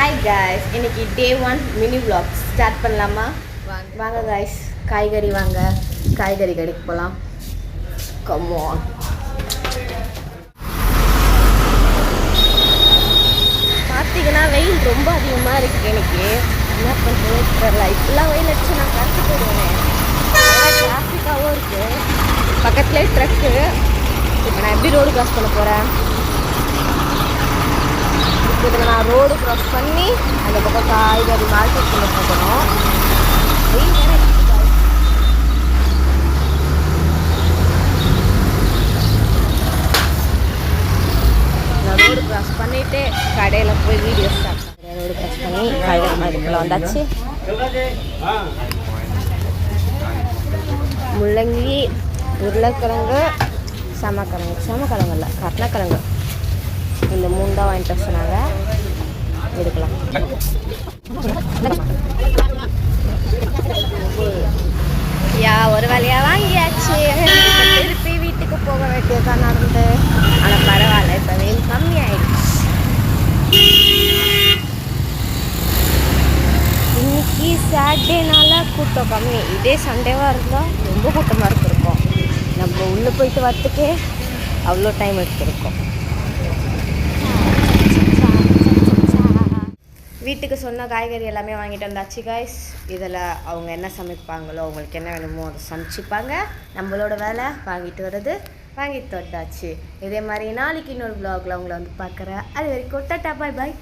Hi guys, இன்னைக்கு டே 1 mini vlog start பண்ணலாமா? வாங்க காய்ஸ், காய்கறி வாங்க, காய்கறி கடைக்கு போகலாம். Come on. பார்த்தீங்கன்னா வெயில் ரொம்ப அதிகமாக இருக்குது. எனக்கு என்ன பண்ணுறது தெரியல. இப்பெல்லாம் வெயில் அடிச்சு நான் கரெக்டு போடுவேன். டிராஃபிக்காகவும் இருக்குது, பக்கத்துலேயே ட்ரக்கு. இப்போ நான் எப்படி ரோடு கிராஸ் பண்ண போகிறேன்? இதில் நான் ரோடு க்ராஸ் பண்ணி அந்த பக்கம் காய்கறி மார்க்கெட்டுக்குள்ளே போகணும். நான் ரோடு க்ராஸ் பண்ணிவிட்டு கடையில் போய் வீடியோ ஸ்டார்ட் பண்ணுறேன். ரோடு க்ராஸ் பண்ணி காய்கறி மார்க்கெட்டுக்குள்ளே வந்தாச்சு. முள்ளங்கி, உருளைக்கிழங்கு, சமக்கிழங்கு இல்லை கருணக்கிழங்கு, இந்த 3 தான் வாங்கிட்டு வர சொன்னாங்க. எடுக்கலாம். ஒரு வழியாக வாங்கியாச்சு. திருப்பி வீட்டுக்கு போக வேண்டியதான் நடந்து. ஆனால் பரவாயில்ல, இப்போ வெயில் கம்மி ஆயிடுச்சு. இன்னைக்கு சாட்டர்டேனால கூட்டம் கம்மி. இதே சண்டேவாக இருந்தால் ரொம்ப கூட்டமாக இருந்திருக்கும். நம்ம உள்ளே போயிட்டு வரத்துக்கே அவ்வளோ டைம் எடுத்துருக்கோம். வீட்டுக்கு சொன்ன காய்கறி எல்லாமே வாங்கிட்டு வந்தாச்சு காய்ஸ். இதில் அவங்க என்ன சமைப்பாங்களோ, அவங்களுக்கு என்ன வேணுமோ அதை சமைச்சிப்பாங்க. நம்மளோட வேலை வாங்கிட்டு வந்தாச்சு. இதே மாதிரி நாளைக்கு இன்னொரு vlogல அவங்கள வந்து பார்க்குறேன். அது வரைக்கும் டாடா, பாய் பாய்.